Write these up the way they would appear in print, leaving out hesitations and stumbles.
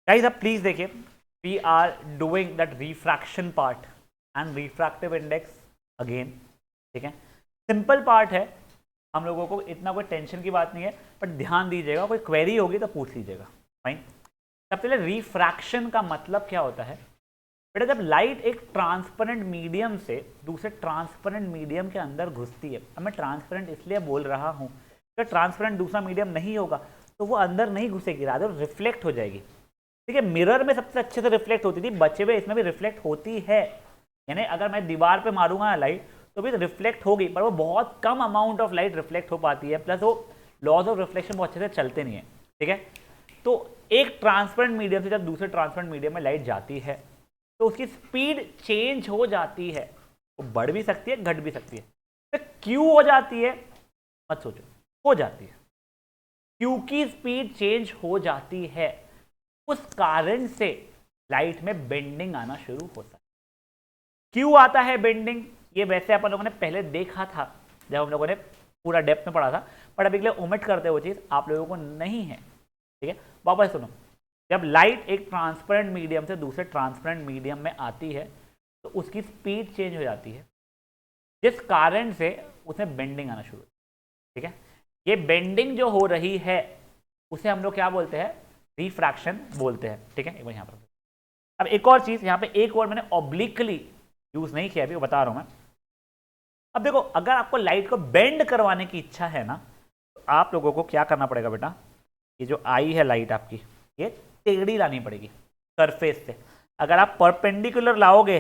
Guys अब please देखिए, we are doing that refraction part and refractive index again, ठीक है। सिंपल पार्ट है, हम लोगों को इतना कोई टेंशन की बात नहीं है, बट ध्यान दीजिएगा, कोई क्वेरी होगी तो पूछ लीजिएगा। फाइन। सबसे पहले रिफ्रैक्शन का मतलब क्या होता है बेटा, जब लाइट एक ट्रांसपेरेंट मीडियम से दूसरे ट्रांसपेरेंट मीडियम के अंदर घुसती है। अब मैं ट्रांसपेरेंट इसलिए बोल रहा हूँ, अगर ट्रांसपेरेंट दूसरा मीडियम नहीं होगा तो वो अंदर नहीं घुसेगी, रादर रिफ्लेक्ट हो जाएगी। ठीक है, मिरर में सबसे अच्छे से रिफ्लेक्ट होती थी, बचे हुए इसमें भी रिफ्लेक्ट होती है। यानी अगर मैं दीवार पे मारूंगा लाइट तो भी रिफ्लेक्ट होगी, पर वो बहुत कम अमाउंट ऑफ लाइट रिफ्लेक्ट हो पाती है, प्लस वो लॉज ऑफ रिफ्लेक्शन बहुत अच्छे से चलते नहीं है। ठीक है, तो एक ट्रांसपेरेंट मीडियम से जब दूसरे ट्रांसपेरेंट मीडियम में लाइट जाती है तो उसकी स्पीड चेंज हो जाती है, वो बढ़ भी सकती है घट भी सकती है। तो क्यों हो जाती है मत सोचो, हो जाती है क्योंकि स्पीड चेंज हो जाती है, उस कारण से लाइट में बेंडिंग आना शुरू होता है। क्यों आता है बेंडिंग, ये वैसे अपन लोगों ने पहले देखा था जब हम लोगों ने पूरा डेप्थ में पढ़ा था, पर अभी के लिए ओमिट करते वो चीज आप लोगों को नहीं है। ठीक है, वापस सुनो, जब लाइट एक ट्रांसपेरेंट मीडियम से दूसरे ट्रांसपेरेंट मीडियम में आती है तो उसकी स्पीड चेंज हो जाती है, जिस कारण से उसमें बेंडिंग आना शुरू होती है। ठीक है, ये बेंडिंग जो हो रही है उसे हम लोग क्या बोलते हैं, रिफ्रैक्शन बोलते हैं। ठीक है, एक बार यहाँ पर अब एक और चीज, यहाँ पे एक और मैंने ऑब्लिकली यूज नहीं किया, अभी वो बता रहा हूं मैं। अब देखो, अगर आपको लाइट को बेंड करवाने की इच्छा है ना, तो आप लोगों को क्या करना पड़ेगा बेटा, ये जो आई है लाइट आपकी, ये टेढ़ी लानी पड़ेगी सरफेस से। अगर आप परपेंडिकुलर लाओगे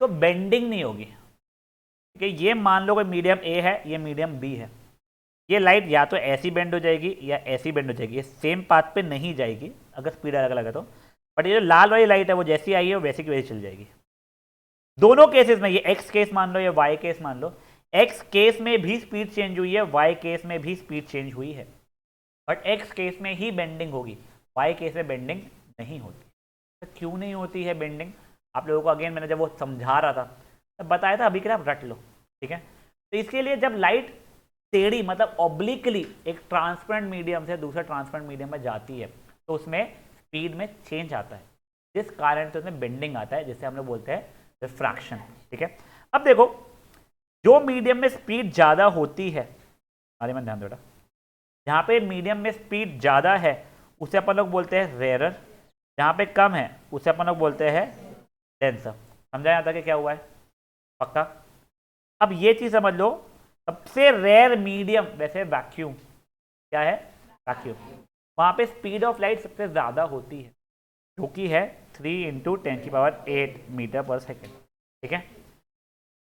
तो बेंडिंग नहीं होगी। ठीक है, ये मान लो कोई मीडियम ए है, ये मीडियम बी है, ये लाइट या तो ऐसी बेंड हो जाएगी या ऐसी बेंड हो जाएगी, ये सेम पाथ पे नहीं जाएगी अगर स्पीड अलग अलग है तो। बट ये जो लाल वाली लाइट है वो जैसी आई है वो वैसी की वैसी चल जाएगी। दोनों केसेस में, ये एक्स केस मान लो या वाई केस मान लो, एक्स केस में भी स्पीड चेंज हुई है, वाई केस में भी स्पीड चेंज हुई है, बट एक्स केस में ही बेंडिंग होगी, वाई केस में बेंडिंग नहीं होती। तो क्यों नहीं होती है बेंडिंग, आप लोगों को अगेन मैंने जब वो समझा रहा था तब बताया था, अभी के लिए आप रट लो। ठीक है, तो इसके लिए जब लाइट टेढ़ी मतलब ऑब्लिकली एक ट्रांसपेरेंट मीडियम से दूसरे ट्रांसपेरेंट मीडियम में जाती है तो उसमें स्पीड में चेंज आता है, जिस कारण से उसमें बेंडिंग आता है, जिसे हम लोग बोलते हैं रिफ्रैक्शन। ठीक है, अब देखो, जो मीडियम में स्पीड ज्यादा होती है, अरे मैं ध्यान दो बेटा, जहां पे मीडियम में स्पीड ज्यादा है उसे अपन लोग बोलते हैं रेयरर, जहां पे कम है उसे अपन लोग बोलते हैं डेंसर। समझा यहाँ तक क्या हुआ है, पक्का। अब ये चीज समझ लो, सबसे रेयर मीडियम वैसे वैक्यूम, क्या है, वैक्यूम, वहां पे स्पीड ऑफ लाइट सबसे ज्यादा होती है, जो कि है 3 × 10⁸ मीटर पर सेकेंड। ठीक है,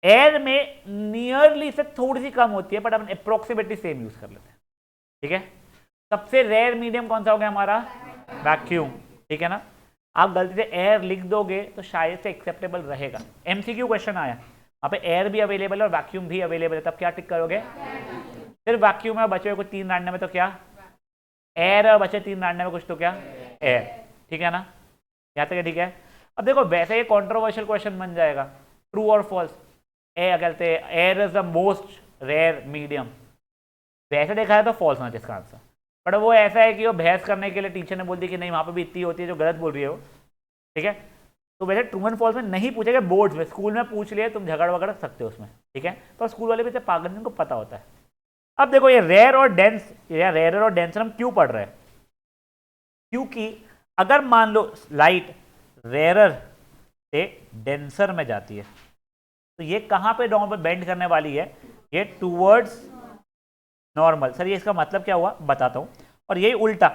एयर में नियरली से थोड़ी सी कम होती है, but upon approximately same use कर लेते हैं। ठीक है, सबसे रेयर मीडियम कौन सा हो गया हमारा, वैक्यूम। ठीक है ना, आप गलती से एयर लिख दोगे तो शायद से एक्सेप्टेबल रहेगा, एमसीक्यू क्वेश्चन आया, वहां पे एयर भी अवेलेबल है और वैक्यूम भी अवेलेबल है, तब क्या टिक करोगे, सिर्फ वैक्यूम है, बचे हुए कुछ 3 रैंडम में तो क्या एयर है, बचे 3 रैंडम में कुछ तो क्या एयर। ठीक है ना, यहाँ तक ठीक है। अब देखो, वैसे ये कॉन्ट्रोवर्शियल क्वेश्चन बन जाएगा, ट्रू और फॉल्स, कहते हैं air is the most rare medium, वैसे देखा है तो फॉल्स होना इसका आंसर। बट वो ऐसा है कि वो बहस करने के लिए टीचर ने बोल दी कि नहीं वहां पे भी इतनी होती है, जो गलत बोल रही है वो। ठीक है, तो वैसे ट्रू एंड फॉल्स में नहीं पूछेगा, बोर्ड्स में, स्कूल में पूछ लिए तुम झगड़ वगड़ सकते हो उसमें। ठीक है, तो स्कूल वाले भी पागल, जिनको पता होता है। अब देखो, ये रेयर और डेंस या रेयर और डेंसर हम क्यों पढ़ रहे हैं, क्योंकि अगर मान लो लाइट रेयरर से डेंसर में जाती है तो ये कहां पे नॉर्मल बेंड करने वाली है, ये टूवर्ड्स नॉर्मल। सर ये इसका मतलब क्या हुआ बताता हूं, और यही उल्टा,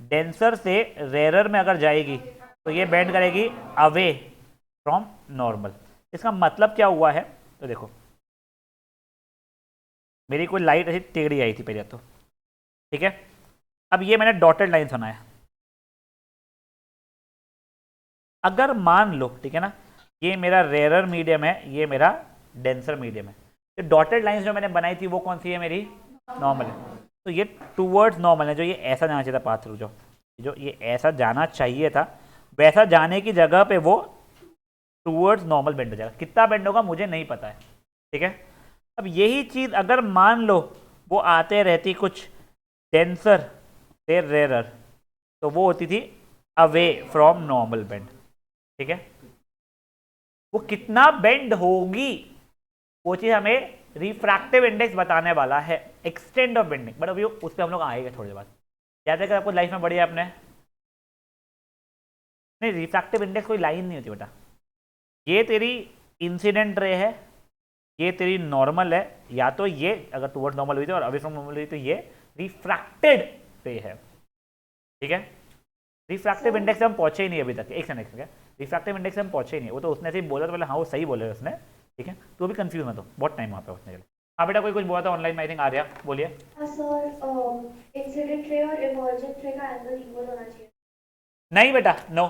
डेंसर से रेयरर में अगर जाएगी तो ये बेंड करेगी अवे फ्रॉम नॉर्मल। इसका मतलब क्या हुआ है, तो देखो, मेरी कोई लाइट ऐसी टेढ़ी आई थी पहले तो, ठीक है, अब ये मैंने डॉटेड लाइन बनाया, अगर मान लो, ठीक है ना, ये मेरा रेयरर मीडियम है, ये मेरा डेंसर मीडियम है, तो डॉटेड लाइंस जो मैंने बनाई थी वो कौन सी है, मेरी नॉर्मल है, तो ये टूवर्ड्स नॉर्मल है, जो ये ऐसा जाना चाहिए था पाथ थ्रू, जो ये ऐसा जाना चाहिए था, वैसा जाने की जगह पे वो टूवर्ड्स नॉर्मल बेंड हो जाएगा। कितना बेंड होगा मुझे नहीं पता है। ठीक है, अब यही चीज अगर मान लो वो आते रहती कुछ डेंसर से रेयरर, तो वो होती थी अवे फ्रॉम नॉर्मल बेंड, ठीक है। वो कितना बेंड होगी वो चीज हमें रिफ्रैक्टिव इंडेक्स बताने वाला है, एक्सटेंट ऑफ बेंडिंग, बट अभी उस पर हम लोग आएंगे थोड़ी देर बाद। याद है कि आपको लाइफ में बढ़िया आपने, नहीं रिफ्रैक्टिव इंडेक्स कोई लाइन नहीं होती बेटा, ये तेरी इंसिडेंट रे है, ये तेरी नॉर्मल है, या तो ये अगर टुवर्ड्स नॉर्मल हुई थी और अवे फ्रॉम नॉर्मल हुई तो ये रिफ्रैक्टेड रे है, ठीक है। रिफ्रैक्टिव इंडेक्स हम पहुंचे ही नहीं अभी तक, एक सेकंड, रिफ्रैक्टिव इंडेक्स हम पहुंचे ही नहीं, वो तो उसने से ही बोला तो बोला हाँ वो सही बोले उसने, ठीक है। तो अभी कंफ्यूज मत हो, बहुत टाइम वहाँ पे उसने। हाँ बेटा कोई कुछ बोला था ऑनलाइन में, आई थिंक आ रहा, बोलिए। सर इंसिडेंट रे और इमर्जेंट रे का एंगल इक्वल होना चाहिए। नहीं बेटा नो,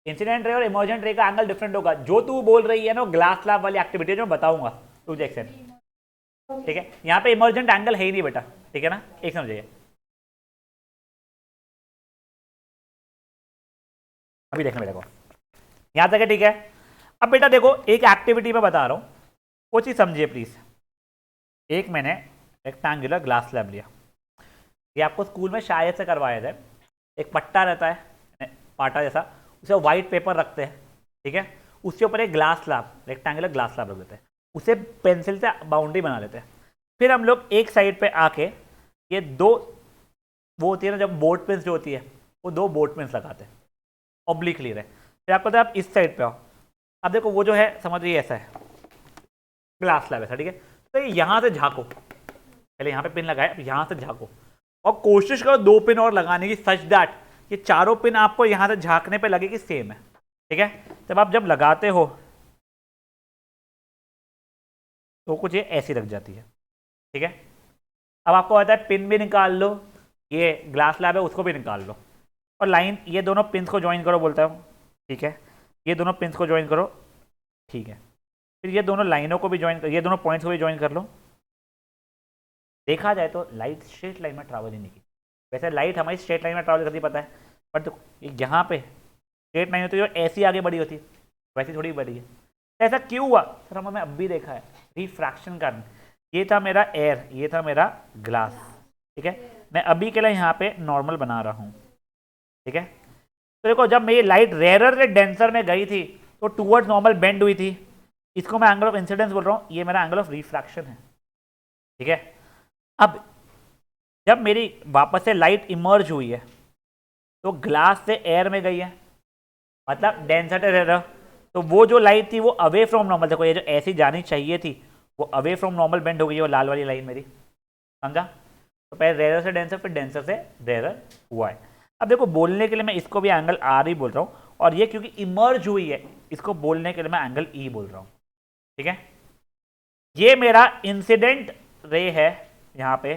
इंसिडेंट रे और इमर्जेंट रे का एंगल डिफरेंट होगा। जो तू बोल रही है ना ग्लास स्लैब वाली एक्टिविटी जो मैं बताऊंगा टू जैक्सन, ठीक है। यहाँ पे इमर्जेंट एंगल है ही नहीं बेटा, ठीक है ना, एक समझिए। अभी देखना बेटा को, यहाँ तक है, ठीक है। अब बेटा देखो एक एक्टिविटी में बता रहा हूँ, वो चीज़ समझिए प्लीज। एक मैंने रेक्टेंगुलर ग्लास स्लैब लिया, ये आपको स्कूल में शायद से करवाया जाए, एक पट्टा रहता है पाटा जैसा, उसे वाइट पेपर रखते हैं, ठीक है, उसके ऊपर एक glass slab, rectangular glass slab रख देते हैं, उसे पेंसिल से बाउंड्री बना लेते हैं। फिर हम लोग एक साइड पे आके ये दो, वो होती है ना जब बोर्ड पेंस जो होती है, वो दो बोर्ड पेंस लगाते हैं, ऑब्लिकली रहे। फिर आपको पता है आप इस साइड पे आओ, अब देखो वो जो है समझिए ऐसा है ग्लास स्लैब ऐसा, ठीक है। तो यहाँ से झाँको, पहले यहाँ पे पिन लगाए, अब यहाँ से झाँको और कोशिश करो दो पिन और लगाने की, सच दैट ये चारों पिन आपको यहाँ से झाँकने पे लगेगी सेम है, ठीक है। तब आप जब लगाते हो तो कुछ ये ऐसी लग जाती है, ठीक है। अब आपको आता है पिन भी निकाल लो, ये ग्लास स्लैब है उसको भी निकाल लो, और लाइन ये दोनों पिन्स को ज्वाइन करो बोलता हूँ, ठीक है। ये दोनों पिन्स को ज्वाइन करो, ठीक है। फिर ये दोनों लाइनों को भी ज्वाइन कर, ये दोनों पॉइंट्स को भी ज्वाइन कर लो। देखा जाए तो लाइट स्ट्रेट लाइन में ट्रैवल ही नहीं की, वैसे लाइट हमारी स्ट्रेट लाइन में ट्रैवल करती पता है, बट देखो यहाँ पे स्ट्रेट लाइन होती है जो ऐसी आगे बढ़ी होती है, वैसी थोड़ी बढ़ी है। ऐसा क्यों हुआ सर, हमने अब भी देखा है रिफ्रैक्शन कारण। ये था मेरा एयर, ये था मेरा ग्लास, ठीक है। मैं अभी के लिए यहाँ पे नॉर्मल बना रहा हूँ, ठीक है। तो देखो जब मेरी लाइट रेयरर से डेंसर में गई थी तो टूवर्ड्स नॉर्मल बेंड हुई थी, इसको मैं एंगल ऑफ इंसिडेंस बोल रहा हूँ, ये मेरा एंगल ऑफ रिफ्रैक्शन है, ठीक है। अब जब मेरी वापस से लाइट इमर्ज हुई है तो ग्लास से एयर में गई है, मतलब डेंसर रेयर, तो वो जो लाइट थी वो अवे फ्रॉम नॉर्मल, देखो ये जो ऐसी जानी चाहिए थी वो अवे फ्रॉम नॉर्मल बेंड हो गई है, वो लाल वाली लाइन मेरी, समझा। तो पहले रेयर से डेंसर, फिर डेंसर से रेयर हुआ है। अब देखो बोलने के लिए मैं इसको भी एंगल आर ही बोल रहा हूँ, और ये क्योंकि इमर्ज हुई है इसको बोलने के लिए मैं एंगल ई बोल रहा हूँ, ठीक है। ये मेरा इंसिडेंट रे है यहाँ पे,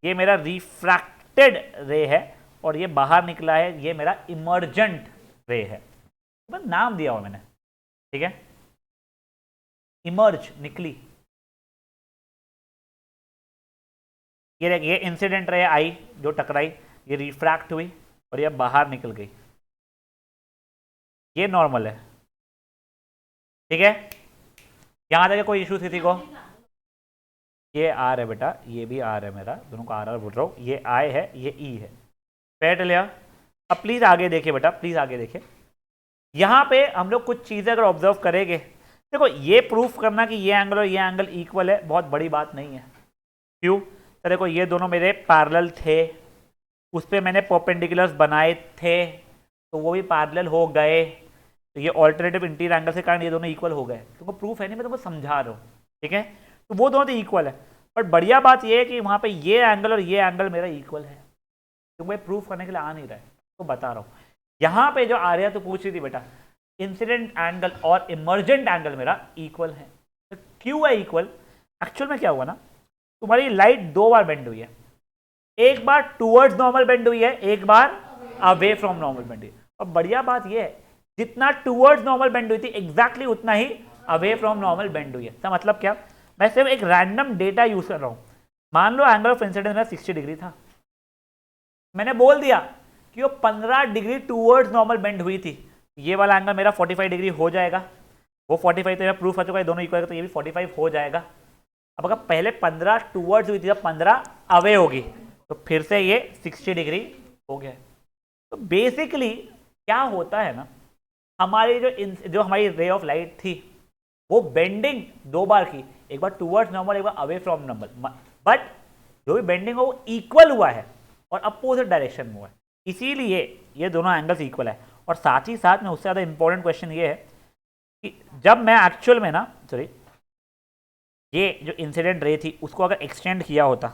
ये मेरा रिफ्रैक्टेड रे है, और ये बाहर निकला है ये मेरा इमर्जेंट रे है, बस नाम दिया हुआ मैंने, ठीक है। इमर्ज निकली, ये इंसिडेंट रे आई जो टकराई, ये रिफ्रैक्ट हुई और ये बाहर निकल गई, ये नॉर्मल है, ठीक है। यहां तक कोई इशू किसी को? ये आर है बेटा, ये भी आर है मेरा, दोनों को आर आर बोल रहा हूँ, ये आई है ये ई है, फेयर लिया। अब प्लीज आगे देखिए बेटा, प्लीज आगे देखिए, यहाँ पे हम लोग कुछ चीजें अगर ऑब्जर्व करेंगे, देखो ये प्रूफ करना कि ये एंगल और ये एंगल इक्वल है बहुत बड़ी बात नहीं है, क्यों? तो देखो ये दोनों मेरे पैरेलल थे, उस पर मैंने परपेंडिकुलर्स बनाए थे तो वो भी पैरेलल हो गए, तो ये ऑल्टरनेटिव इंटीरियर एंगल से कारण ये दोनों इक्वल हो गए। तुमको प्रूफ है नहीं, मैं तुमको समझा रहा हूँ, ठीक है। तो वो दोनों तो इक्वल है, बट बढ़िया बात ये है कि वहाँ पे ये एंगल और ये एंगल मेरा इक्वल है, तुमको प्रूफ करने के लिए आ नहीं रहा है तो बता रहा हूँ। यहाँ पे जो आ रहा है तो पूछ रही थी बेटा इंसिडेंट एंगल और इमर्जेंट एंगल मेरा इक्वल है, तो क्यों है इक्वल? एक्चुअल में क्या हुआ ना, तुम्हारी लाइट दो बार बेंड हुई है, एक बार टूवर्ड्स नॉर्मल बेंड हुई है, एक बार अवे फ्रॉम नॉर्मल बेंड हुई। और बढ़िया बात यह है जितना टूवर्ड्स नॉर्मल बेंड हुई थी एग्जैक्टली उतना ही अवे फ्रॉम नॉर्मल बेंड हुई है। इसका मतलब क्या, मैं सिर्फ एक रैंडम डेटा यूज कर रहा हूं। मान लो एंगल ऑफ इंसिडेंस मेरा 60 डिग्री था, मैंने बोल दिया कि वो 15 डिग्री टूवर्ड्स नॉर्मल बेंड हुई थी, ये वाला एंगल मेरा 45 डिग्री हो जाएगा, वो 45 तो मेरा प्रूफ आ चुका है दोनों इक्वल है, तो ये भी 45 हो जाएगा। अब अगर पहले 15 टूवर्ड्स हुई थी, जब 15 अवे होगी तो फिर से ये 60 डिग्री हो गया। तो बेसिकली क्या होता है ना, हमारी जो हमारी रे ऑफ लाइट थी वो बेंडिंग दो बार की, एक बार टूवर्ड्स नॉर्मल, एक बार अवे फ्रॉम नॉर्मल, बट जो भी बेंडिंग हो वो इक्वल हुआ है और अपोजिट डायरेक्शन में हुआ है, इसीलिए ये दोनों एंगल्स इक्वल है। और साथ ही साथ में उससे ज़्यादा इंपॉर्टेंट क्वेश्चन ये है कि जब मैं एक्चुअल में ना, सॉरी, ये जो इंसिडेंट रे थी उसको अगर एक्सटेंड किया होता,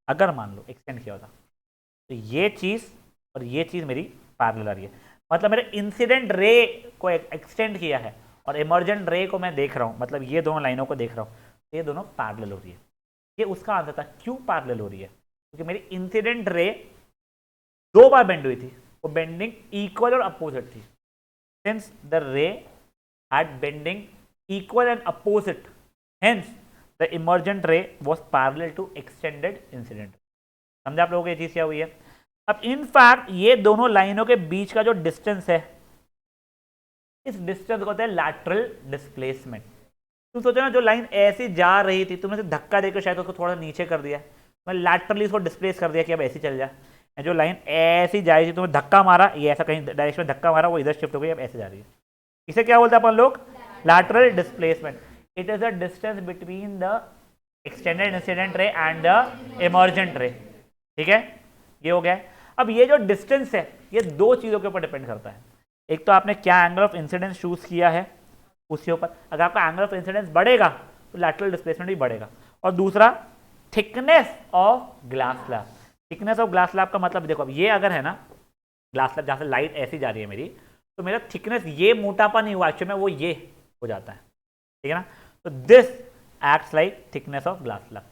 अगर मान लो एक्सटेंड किया होता, तो ये चीज़ और ये चीज़ मेरी पैरेलल आ रही है, मतलब मेरे इंसिडेंट रे को एक्सटेंड किया है और इमर्जेंट रे को मैं देख रहा हूँ, मतलब ये दोनों लाइनों को देख रहा हूँ, तो ये दोनों पैरेलल हो रही है। ये उसका आंसर था, क्यों पैरेलल हो रही है, क्योंकि मेरी इंसिडेंट रे दो बार बेंड हुई थी, वो बेंडिंग इक्वल और अपोजिट थी। Since the ray had bending equal and opposite, hence the emergent ray was parallel to extended incident. समझा आप लोगों को ये चीज क्या हुई है? अब इनफैक्ट ये दोनों लाइनों के बीच का जो डिस्टेंस है, इस डिस्टेंस को कहते हैं लैटरल डिस्प्लेसमेंट। तुम सोचो ना, जो लाइन ऐसी जा रही थी, तुमने धक्का देकर शायद उसको थोड़ा नीचे कर दिया, मैं लैटरली इसको डिस्प्लेस कर दिया कि अब ऐसी चल जाए। जो लाइन ऐसी जा रही थी, तुम्हें धक्का मारा, ये ऐसा कहीं डायरेक्शन में धक्का मारा, वो इधर शिफ्ट हो गई, अब ऐसे जा रही है। इसे क्या बोलते हैं अपन लोग? Lateral displacement. It is the distance between the extended incident ray and the emergent रे। ठीक है, ये हो गया। अब ये जो डिस्टेंस है ये दो चीज़ों के ऊपर डिपेंड करता है। एक तो आपने क्या एंगल ऑफ इंसिडेंस चूज किया है उसके ऊपर, अगर आपका एंगल ऑफ इंसिडेंस बढ़ेगा तो लैटरल डिस्प्लेसमेंट भी बढ़ेगा। और दूसरा thickness of glass slab. Thickness of glass slab का मतलब देखो, अब ये अगर है ना ग्लास स्लैब, जहाँ से लाइट ऐसी जा रही है मेरी, तो मेरा थिकनेस ये मोटापा नहीं हुआ एक्चुअली में, वो ये हो जाता है। ठीक है ना, तो this acts like thickness of glass slab.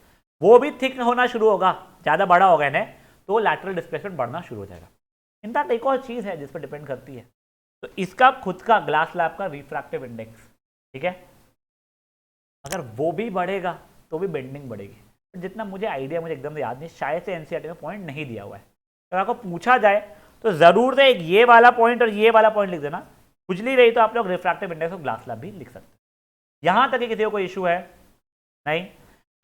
वो भी थिक होना शुरू होगा, ज़्यादा बड़ा होगा इन्हें, तो लैटरल डिस्प्लेसमेंट बढ़ना शुरू हो जाएगा। इनफैक्ट एक और चीज़ है जिस पर डिपेंड करती है, तो इसका खुद का ग्लास स्लैब का रिफ्रैक्टिव इंडेक्स। ठीक है, अगर वो भी बढ़ेगा तो भी बेंडिंग बढ़ेगी। तो जितना मुझे आइडिया, मुझे एकदम से याद नहीं, शायद से एनसीईआरटी में पॉइंट नहीं दिया हुआ है। अगर आपको पूछा जाए तो ज़रूर से एक ये वाला पॉइंट और ये वाला पॉइंट लिख देना, खुजली रही तो आप लोग refractive index of glass slab भी लिख सकते हैं। यहाँ तक कि किसी को कोई इशू है? नहीं।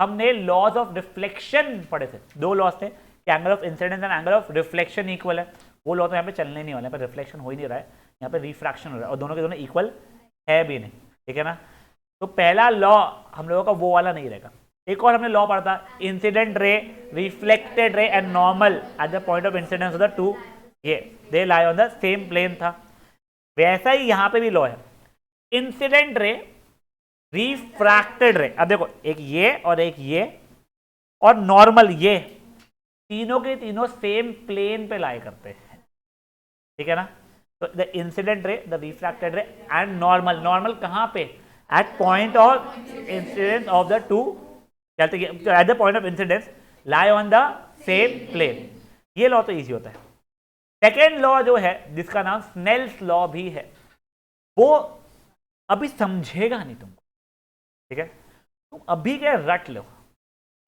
हमने लॉज ऑफ रिफ्लेक्शन पढ़े थे, दो लॉज थे कि angle of incidence and angle of reflection equal है। वो लॉ तो यहाँ पे चलने नहीं वाले, यहाँ पे रिफ्लेक्शन हो ही नहीं रहा है, यहाँ पे रिफ्रैक्शन हो रहा है, और दोनों के दोनों इक्वल है भी नहीं। ठीक है ना, तो पहला लॉ हम लोगों का वो वाला नहीं रहेगा। एक और हमने लॉ पढ़ा था, incident ray, reflected ray and normal at the point of incidence of the two, ये they lie on the same plane था। वैसा ही यहाँ पे भी लॉ है, इंसिडेंट रे, रिफ्रैक्टेड रे। अब देखो, एक ये और एक ये और नॉर्मल, ये तीनों के तीनों सेम प्लेन पे लाई करते हैं। ठीक है ना, तो the incident ray, the refracted ray and normal, normal कहाँ पे? At point of incidence of the two, at the point of incidence lie on the same plane. ये लॉ तो इजी होता है। सेकेंड लॉ जो है, जिसका नाम स्नेल्स लॉ भी है, वो अभी समझेगा नहीं तुमको। ठीक है, तुम अभी के रट लो,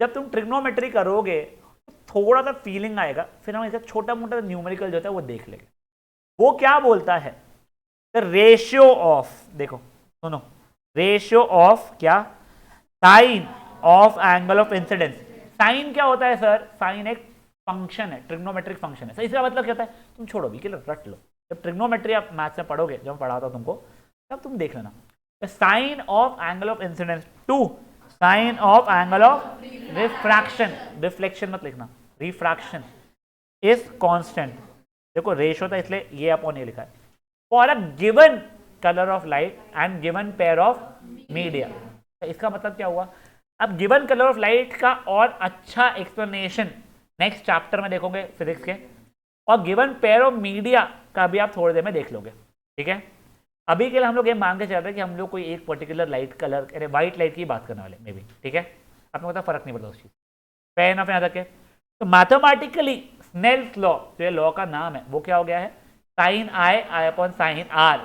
जब तुम ट्रिग्नोमेट्री करोगे तो थोड़ा सा फीलिंग आएगा, फिर हम इसे छोटा मोटा न्यूमेरिकल जो होता है वो देख लेंगे। वो क्या बोलता है? द रेशियो ऑफ, देखो सुनो, रेशियो ऑफ क्या? Sine of angle of incidence. Sine क्या होता है सर? साइन एक फंक्शन है, ट्रिग्नोमेट्रिक फंक्शन है। इसका मतलब क्या होता है? तुम छोड़ो भी, रट लो, जब ट्रिग्नोमेट्री आप मैथ्स में पढ़ोगे, जब पढ़ाता हूं तुमको, तब तुम देख लेना। Sine of angle of incidence to sine of angle of refraction, reflection मत लिखना, रिफ्रैक्शन इज कांस्टेंट। देखो रेशियो था इसलिए ये अपॉन ये लिखा है, for a given colour of light and given pair of media. इसका मतलब क्या हुआ? अब गिवन कलर ऑफ लाइट का और अच्छा एक्सप्लेनेशन नेक्स्ट चैप्टर में देखोगे फिजिक्स के, और गिवन पेयर ऑफ मीडिया का भी आप थोड़ी देर में देख लोगे। ठीक है, अभी के लिए हम लोग ये मान के चल रहे हैं कि हम लोग कोई एक पर्टिकुलर लाइट कलर, यानी व्हाइट लाइट की बात करने वाले मे बी। ठीक है, आप लोगों को फर्क नहीं पड़ता उस चीज़, फेयर एनफ यहाँ तक है। तो मैथमेटिकली स्नेल्स लॉ, जो ये लॉ का नाम है, वो क्या हो गया है? Sine I I upon sine R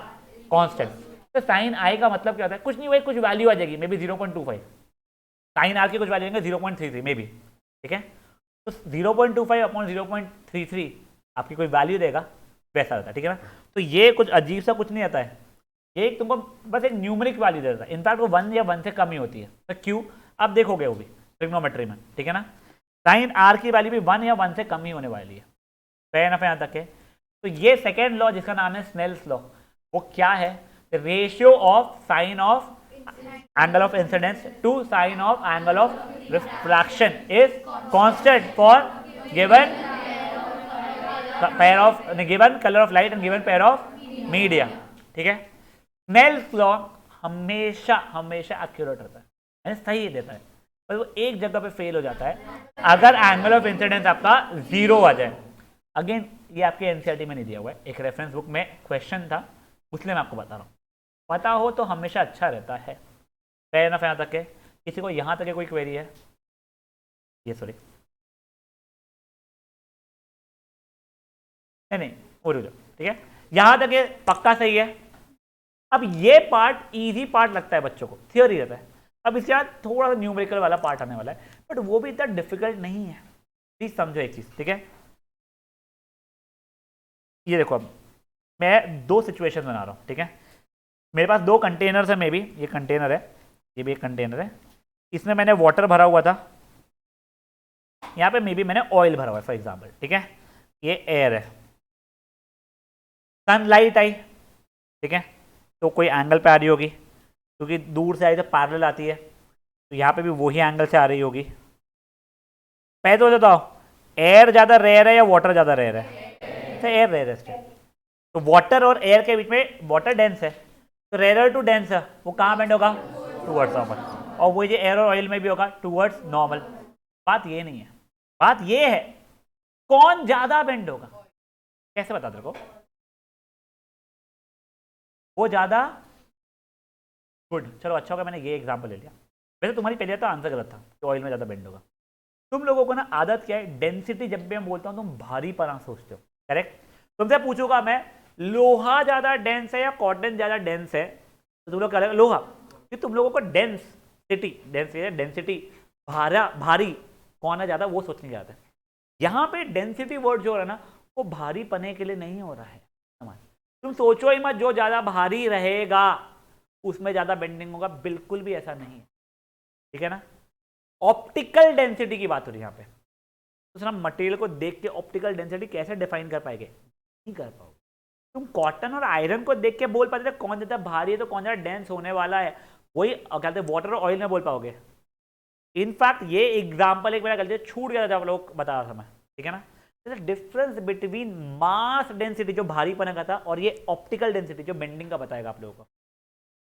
constant. तो साइन आई का मतलब क्या होता है? कुछ नहीं, वही कुछ वैल्यू आ जाएगी, मे बी 0.25, साइन आर की कुछ वैल्यू आएंगे 0.33 मे बी। ठीक है, तो 0.25 अपॉन 0.33 आपकी कोई वैल्यू देगा, वैसा होता है। ठीक है ना, तो ये कुछ अजीब सा कुछ नहीं आता है, ये तुमको बस एक न्यूमेरिक वैल्यू देता है। इनफैक्ट वो 1 या 1 से कम ही होती है। तो क्यों? अब देखोगे वो भी ट्रिग्नोमेट्री में। ठीक है ना, साइन आर की वैल्यू भी 1 या 1 से कम ही होने वाली है। फेयर एनफ यहाँ तक है। तो ये सेकेंड लॉ जिसका नाम है स्नेल्स लॉ, वो क्या है? Ratio of sine of angle of incidence to sine of angle of refraction is constant for given pair of given colour of light and given pair of media. ठीक है, Snell's law हमेशा हमेशा accurate रहता है, यानी सही देता है, पर वो एक जगह पे फेल हो जाता है, अगर एंगल ऑफ इंसिडेंस आपका 0 आ जाए। अगेन ये आपके एनसीईआरटी में नहीं दिया हुआ है, एक रेफरेंस बुक में क्वेश्चन था, उसलिए मैं आपको बता रहा हूँ। पता हो तो हमेशा अच्छा रहता है। फेयर ना यहाँ तक है, किसी को यहाँ तक कोई क्वेरी है? ये सॉरी नहीं वो रुक जाओ, ठीक है, यहाँ तक ये पक्का सही है। अब ये पार्ट इजी पार्ट लगता है बच्चों को, थियोरी रहता है। अब इसके बाद थोड़ा सा न्यूमेरिकल वाला पार्ट आने वाला है, बट वो भी इतना डिफिकल्ट नहीं है, प्लीज समझो एक चीज, ठीक है। ये देखो, अब मैं 2 सिचुएशन बना रहा हूँ, ठीक है। मेरे पास 2 कंटेनर्स है, मे बी ये कंटेनर है, ये भी एक कंटेनर है, इसमें मैंने वाटर भरा हुआ था, यहाँ पे मे बी मैंने ऑयल भरा हुआ है फॉर एग्जाम्पल, ठीक है। ये एयर है, सनलाइट आई, ठीक है, तो कोई एंगल पे आ रही होगी, क्योंकि दूर से आई तो पैरेलल आती है, तो यहाँ पे भी वही एंगल से आ रही होगी। पहले तो बताओ, एयर ज़्यादा रेयर है या वाटर ज़्यादा रेयर है? तो एयर रेयरेस्ट है, तो वाटर और एयर के बीच में वाटर डेंस है, तो रेयर टू डेंस है, वो कहाँ बेंड होगा? Towards normal. और वो ये एयर और ऑयल में भी होगा टूवर्ड्स नॉर्मल। बात ये नहीं है, बात ये है कौन ज़्यादा बेंड होगा। कैसे बता तेरे को? वो ज़्यादा गुड, चलो अच्छा होगा मैंने ये एग्जांपल ले लिया। वैसे तुम्हारी पहले तो आंसर गलत था कि ऑयल में ज़्यादा बेंड होगा। तुम लोगों को ना आदत क्या है, डेंसिटी जब भी मैं बोलता हूँ तुम भारी पना सोचते हो, करेक्ट। तुमसे पूछूंगा मैं लोहा ज़्यादा डेंस है या कॉटन ज़्यादा डेंस है, तो तुम लोग कह रहे लोहा, कि तुम लोगों को डेंसिटी भारी कौन है ज़्यादा वो सोचने जाता है। यहाँ पे डेंसिटी वर्ड जो हो रहा है ना, वो भारी पने के लिए नहीं हो रहा है। तुम सोचो ही मत जो ज़्यादा भारी रहेगा उसमें ज़्यादा बेंडिंग होगा, बिल्कुल भी ऐसा नहीं है, ठीक है ना। ऑप्टिकल डेंसिटी की बात हो रही है यहाँ पे, तो सर मटेरियल को देख के ऑप्टिकल डेंसिटी कैसे डिफाइन कर पाएंगे? नहीं कर पाओगे। तुम कॉटन और आयरन को देख के बोल पाते थे कौन ज़्यादा भारी है तो कौन ज़्यादा डेंस होने वाला है, वही कहते हैं वाटर और ऑयल में बोल पाओगे। इनफैक्ट ये एग्जाम्पल एक मेरा गलती छूट गया था जब लोग बता रहा था मैं, ठीक है ना। डिफरेंस बिटवीन मास डेंसिटी जो भारीपन का था और ये ऑप्टिकल डेंसिटी जो बेंडिंग का बताएगा आप लोगों को।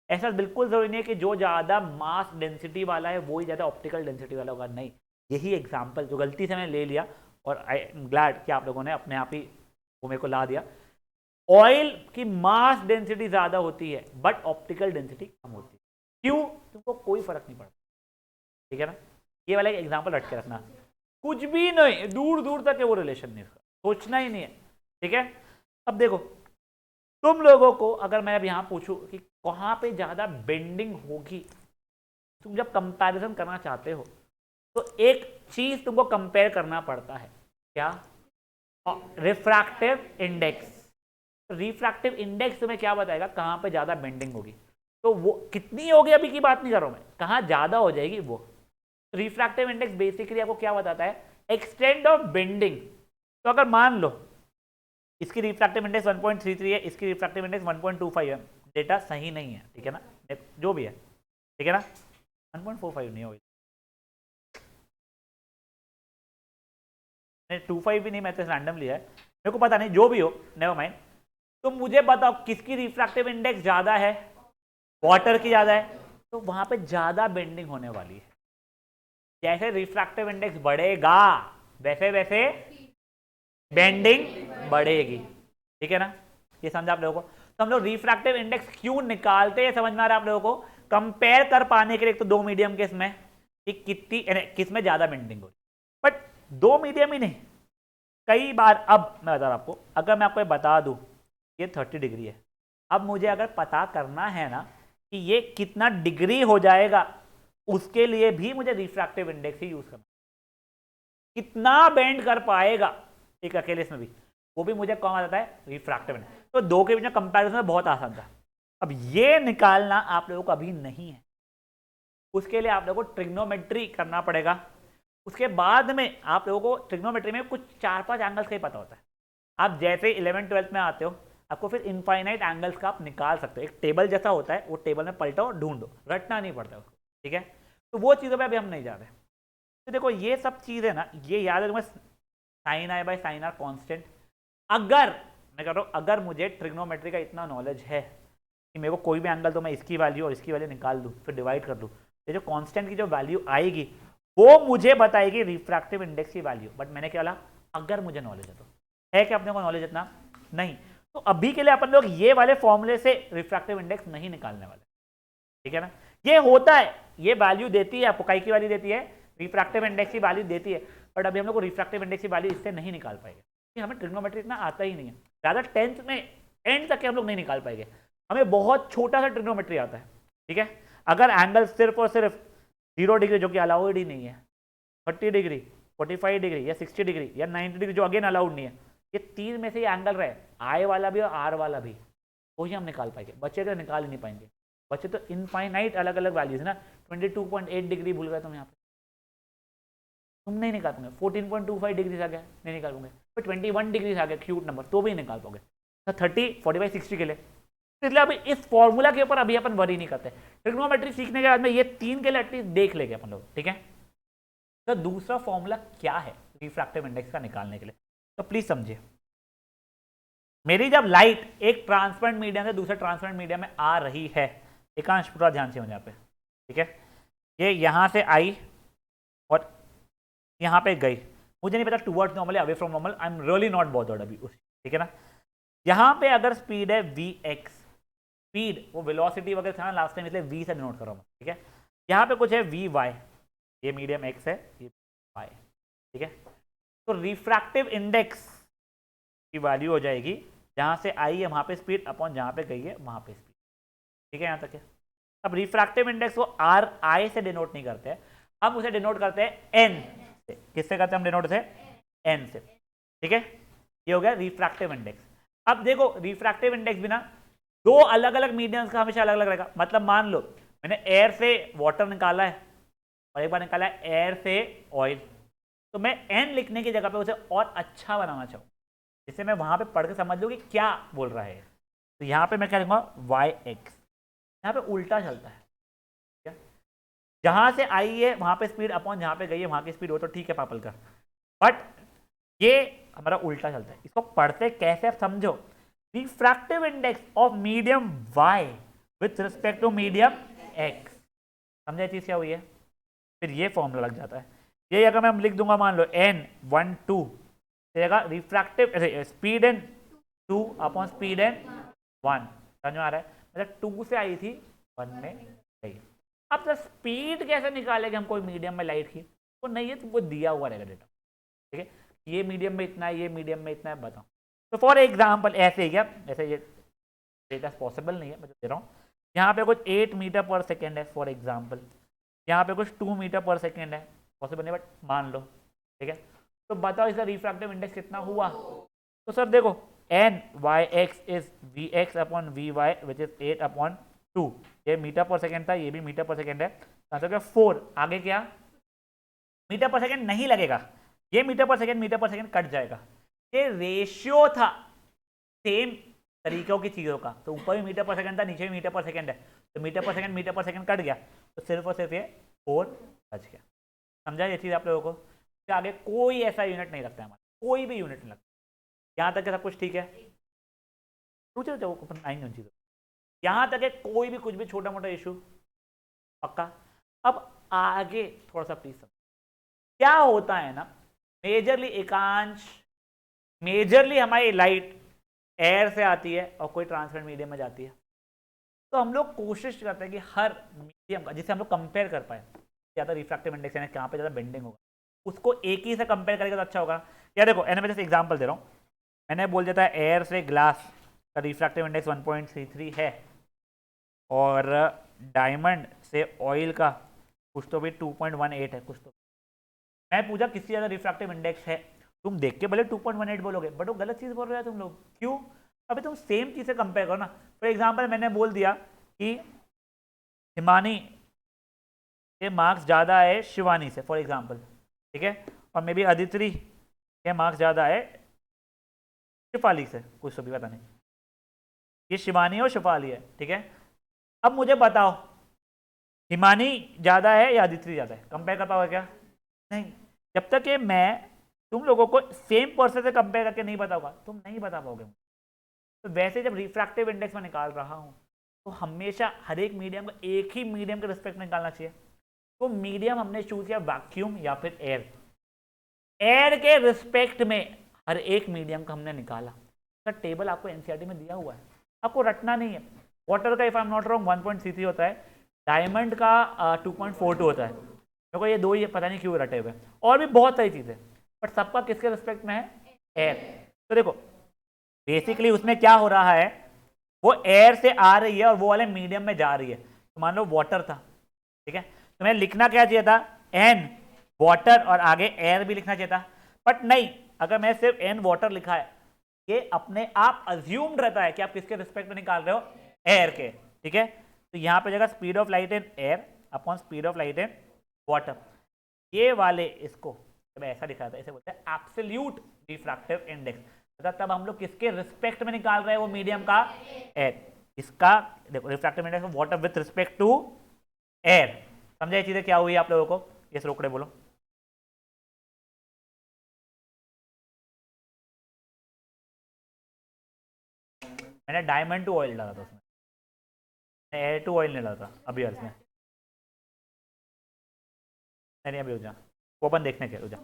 ऐसा बिल्कुल जरूरी नहीं है कि जो ज़्यादा मास डेंसिटी वाला है वो ही ज़्यादा ऑप्टिकल डेंसिटी वाला होगा, नहीं। यही एग्जाम्पल जो गलती से मैंने ले लिया, और आई एम ग्लैड कि आप लोगों ने अपने आप ही वो मेरे को ला दिया। ऑयल की मास डेंसिटी ज़्यादा होती है बट ऑप्टिकल डेंसिटी कम होती है। क्यों? तुमको कोई फर्क नहीं पड़ता, ठीक है ना। ये वाला एक एग्जाम्पल रट के रखना, कुछ भी नहीं, दूर दूर तक है वो रिलेशन नहीं, इसका सोचना ही नहीं है, ठीक है। अब देखो तुम लोगों को अगर मैं अब यहाँ पूछूं कि कहाँ पे ज़्यादा बेंडिंग होगी, तुम जब कंपैरिजन करना चाहते हो तो एक चीज़ तुमको कंपेयर करना पड़ता है, क्या? Refractive index. रिफ्रैक्टिव इंडेक्स तुम्हें क्या बताएगा कहाँ पे ज़्यादा बेंडिंग होगी, तो वो कितनी होगी अभी की बात नहीं कर रहा हूँ मैं, कहाँ ज़्यादा हो जाएगी वो। रिफ्रैक्टिव इंडेक्स बेसिकली आपको क्या बताता है? Extent of bending. तो अगर मान लो इसकी रिफ्रैक्टिव इंडेक्स 1.33 है, इसकी रिफ्रैक्टिव इंडेक्स 1.25 है, डेटा सही नहीं है, ठीक है ना, जो भी है, ठीक है ना। 1.45 नहीं होगी, 25 भी नहीं, मैं तो रैंडम लिया है, मेरे को पता नहीं, जो भी हो नेवर माइंड। तो मुझे बताओ किसकी रिफ्रैक्टिव इंडेक्स ज़्यादा है? वाटर की ज़्यादा है, तो वहाँ पे ज़्यादा बेंडिंग होने वाली है। जैसे रिफ्रैक्टिव इंडेक्स बढ़ेगा वैसे वैसे बेंडिंग बढ़ेगी, ठीक है ना। ये समझा आप लोगों को। तो हम लोग रिफ्रैक्टिव इंडेक्स क्यों निकालते हैं समझ में आ रहा है आप लोगों को? कंपेयर कर पाने के लिए तो 2 मीडियम के इसमें कि कितनी किस में ज़्यादा बेंडिंग हो रही, बट 2 मीडियम ही नहीं, कई बार। अब मैं बता रहा हूँ आपको, अगर मैं आपको बता दूँ ये 30 डिग्री है, अब मुझे अगर पता करना है ना कि ये कितना डिग्री हो जाएगा, उसके लिए भी मुझे रिफ्रैक्टिव इंडेक्स ही यूज करना, कितना बेंड कर पाएगा एक अकेले इसमें भी, वो भी मुझे कौन आता है? Refractive index. तो 2 के बीच में कंपैरिजन बहुत आसान था। अब ये निकालना आप लोगों को अभी नहीं है, उसके लिए आप लोगों को ट्रिग्नोमेट्री करना पड़ेगा। उसके बाद में आप लोगों को ट्रिग्नोमेट्री में कुछ 4-5 एंगल्स का ही पता होता है, आप जैसे 11th-12th में आते हो आपको फिर इनफाइनाइट एंगल्स का आप निकाल सकते हो, एक टेबल जैसा होता है, वो टेबल में पलटो ढूंढो, रटना नहीं पड़ता उसको, ठीक है। तो वो चीज़ों पे अभी हम नहीं जा रहे। तो देखो ये सब चीज़ें ना, ये याद रखो, sine I by sine R constant. अगर मैं कह रहा हूँ अगर मुझे ट्रिग्नोमेट्री का इतना नॉलेज है कि मेरे को कोई भी एंगल तो मैं इसकी वैल्यू और इसकी वैल्यू निकाल दूँ, फिर डिवाइड कर दूँ, ये जो कांस्टेंट की जो वैल्यू आएगी वो मुझे बताएगी रिफ्रैक्टिव इंडेक्स की वैल्यू। बट मैंने क्या बोला, अगर मुझे नॉलेज है तो। है कि अपने को नॉलेज इतना नहीं, तो अभी के लिए अपन लोग ये वाले फॉर्मूले से रिफ्रैक्टिव इंडेक्स नहीं निकालने वाले, ठीक है ना। ये होता है, ये वैल्यू देती है आपको, काई की वैल्यू देती है, रिफ्रैक्टिव इंडेक्स की वैल्यू देती है, बट अभी हम लोग को रिफ्रैक्टिव इंडेक्स की वैल्यू इससे नहीं निकाल पाएंगे, कि हमें ट्रिग्नोमेट्री इतना आता ही नहीं है, ज़्यादा 10th में एंड तक के हम लोग नहीं निकाल पाएंगे, हमें बहुत छोटा सा ट्रिग्नोमेट्री आता है, ठीक है। अगर एंगल सिर्फ और सिर्फ 0 डिग्री जो कि अलाउड ही नहीं है, 30 डिग्री, 45 डिग्री या 60 डिग्री या 90 डिग्री जो अगेन अलाउड नहीं है, ये 3 में से ये एंगल रहे, आई वाला भी और आर वाला भी, वही हम निकाल पाएंगे, बच्चे तो निकाल ही नहीं पाएंगे। बच्चे तो इनफाइनाइट अलग अलग वैल्यूज ना, 22.8 डिग्री भूल गए तुम यहाँ पे, तुम नहीं निकाल पाओगे। 14.25 डिग्री आ गया, नहीं निकाल पाओगे। तो 21 डिग्री आ गया क्यूट नंबर, तो भी नहीं निकाल पाओगे। तो 30, 45, 60 के लिए, इसलिए अभी इस फॉर्मूला के ऊपर अभी अपन वरी नहीं करते। ट्रिग्नोमेट्री सीखने के बाद में ये 3 के लिए एटलीस्ट देख लेंगे अपन लोग, ठीक है। तो दूसरा फॉर्मूला क्या है रिफ्रैक्टिव इंडेक्स का निकालने के लिए, तो प्लीज समझिए। मेरी जब लाइट एक ट्रांसपेरेंट मीडियम से दूसरे ट्रांसपेरेंट मीडियम में आ रही है, एकांश पूरा ध्यान से हो यहाँ पे, ठीक है, ये यहाँ से आई और यहाँ पे गई, मुझे नहीं पता towards normal away from normal, I am really not bothered अभी उस, ठीक है ना। यहाँ पे अगर स्पीड है vx, स्पीड वो वेलोसिटी वगैरह था ना लास्ट टाइम, इसलिए v से डिनोट कर रहा हूँ, ठीक है। यहाँ पे कुछ है vy, ये मीडियम x है, ये y, ठीक है। तो रिफ्रैक्टिव इंडेक्स की वैल्यू हो जाएगी जहाँ से आई है वहाँ पे स्पीड अपॉन जहाँ पे गई है वहाँ पे स्पीड, ठीक है, यहाँ तक है। अब रिफ्रैक्टिव इंडेक्स को आर आई से डिनोट नहीं करते हैं, हम उसे डिनोट करते हैं एन से। किससे करते हैं हम डिनोट से? एन से, ठीक है। ये हो गया रिफ्रैक्टिव इंडेक्स। अब देखो रिफ्रैक्टिव इंडेक्स भी ना दो अलग अलग मीडियम्स का हमेशा अलग अलग रहेगा। मतलब मान लो मैंने एयर से वाटर निकाला है और एक बार निकाला है एयर से ऑयल, तो मैं एन लिखने की जगह पे उसे और अच्छा बनाना चाहूँ, जिससे मैं वहां पे पढ़ के समझ लूँ कि क्या बोल रहा है। तो यहाँ पे मैं क्या लिखूंगा वाई एक्स, यहाँ पे उल्टा चलता है, ठीक है। जहां से आई है वहां पे स्पीड अपॉन जहां पे गई है वहां की स्पीड हो, तो ठीक है पापल का, बट ये हमारा उल्टा चलता है। इसको पढ़ते कैसे आप समझो, refractive index of medium y with respect to medium x, समझे चीज क्या हुई है। फिर ये फॉर्मूला लग जाता है। ये अगर मैं लिख दूंगा मान लो n 1 2 रहेगा refractive speed N 2 upon speed N 1, समझ में आ रहा है। मतलब 2 से आई थी 1 में गई। अब तो स्पीड कैसे निकालेंगे हम कोई मीडियम में लाइट की, तो नहीं है तुमको दिया हुआ रहेगा डेटा, ठीक है। ये मीडियम में इतना है, ये मीडियम में इतना है, बताओ। तो फॉर एग्जाम्पल ऐसे ही क्या, ऐसे ये डेटा पॉसिबल नहीं है, मैं दे रहा हूँ। यहाँ पे कुछ 8 मीटर पर सेकेंड है फॉर एग्जाम्पल, यहाँ पे कुछ 2 मीटर पर सेकेंड है, पॉसिबल नहीं बट मान लो, ठीक है। तो बताओ इसका रिफ्रैक्टिव इंडेक्स कितना हुआ। तो सर देखो N Y X is V X upon V Y which is 8 upon 2, ये मीटर पर सेकेंड था, ये भी मीटर पर सेकेंड है, आंसर क्या 4। आगे क्या मीटर पर सेकेंड नहीं लगेगा, ये मीटर पर सेकेंड कट जाएगा। ये रेशियो था सेम तरीकों की चीज़ों का, तो ऊपर भी मीटर पर सेकेंड था, नीचे भी मीटर पर सेकेंड है, तो मीटर पर सेकेंड कट गया, तो सिर्फ और सिर्फ ये 4 बच गया। समझा ये चीज़ आप लोगों को। तो आगे कोई ऐसा यूनिट नहीं लगता है हमारा, कोई भी यूनिट नहीं लगता। यहाँ तक सब कुछ ठीक है, पूछे तो अपन आएंगे उन चीज़ों। यहाँ तक है कोई भी कुछ भी छोटा मोटा इशू पक्का। अब आगे थोड़ा सा प्लीज क्या होता है ना, मेजरली एकांश, मेजरली हमारी लाइट एयर से आती है और कोई ट्रांसपेरेंट मीडियम में जाती है। तो हम लोग कोशिश करते हैं कि हर मीडियम का जिससे हम लोग कंपेयर कर पाए, ज़्यादा रिफ्रैक्टिव इंडेक्स है कहाँ पे ज़्यादा बेंडिंग होगा, उसको एक ही से कंपेयर करेगा तो अच्छा होगा। या देखो मैं जैसे एग्जाम्पल दे रहा हूँ, मैंने बोल दिया था एयर से ग्लास का रिफ्रैक्टिव इंडेक्स 1.33 है और डायमंड से ऑयल का कुछ तो भी 2.18 है कुछ तो। मैं पूछा किससे ज़्यादा रिफ्रैक्टिव इंडेक्स है, तुम देख के भले 2.18 बोलोगे बट वो गलत चीज़ बोल रहे हो तुम लोग। क्यों? अभी तुम सेम चीज़ से कंपेयर करो ना। फॉर एग्जांपल मैंने बोल दिया कि हिमानी के मार्क्स ज़्यादा है शिवानी से फॉर एग्जांपल, ठीक है, और मे बी अदिति के मार्क्स ज़्यादा है शिफाली से, कुछ तो भी पता नहीं, ये शिवानी और शिफाली है, ठीक है। अब मुझे बताओ हिमानी ज़्यादा है या अदिति ज़्यादा है, कंपेयर कर पाओगे क्या? नहीं। जब तक कि मैं तुम लोगों को सेम पर्सन से कंपेयर करके नहीं बताऊंगा तुम नहीं बता पाओगे। तो वैसे जब रिफ्रैक्टिव इंडेक्स में निकाल रहा हूँ तो हमेशा हर एक मीडियम को एक ही मीडियम के रिस्पेक्ट में निकालना चाहिए। तो मीडियम हमने चूज किया वैक्यूम या फिर एयर, एयर के रिस्पेक्ट में हर एक मीडियम का हमने निकाला। सर टेबल आपको एनसीईआरटी में दिया हुआ है, आपको रटना नहीं है। वाटर का if I am not wrong 1.33 होता है, डायमंड का 2.42 होता है। मेरे को ये दो ही पता नहीं क्यों रटे हुए, और भी बहुत सारी चीज़ें, बट सबका किसके रिस्पेक्ट में है? एयर। तो देखो बेसिकली उसमें क्या हो रहा है, वो एयर से आ रही है और वो वाले मीडियम में जा रही है। तो मान लो वाटर था, ठीक है, तो मैं लिखना क्या चाहिए था? एन वाटर और आगे एयर भी लिखना चाहिए था, बट नहीं, अगर मैं सिर्फ एन वाटर लिखा है, ये अपने आप अज्यूम्ड रहता है कि आप किसके रिस्पेक्ट में निकाल रहे हो? एयर के, ठीक है। तो यहाँ पे जगह speed of light in air upon speed of light in water, ये वाले इसको जब ऐसा लिखा था इसे बोलते हैं एब्सोल्यूट रिफ्रैक्टिव इंडेक्स। तब हम लोग किसके रिस्पेक्ट में निकाल रहे हैं वो मीडियम का? एयर। इसका देखो refractive index water with respect to air. समझा ये चीजें क्या हुई आप लोगों को? ये रोकड़े बोलो। मैंने डायमंड टू ऑयल डाला था उसमें, एयर टू ऑयल नहीं डाला था अभी अर्थ में। नहीं अभी हो जा, वो अपन देखने के हो जा,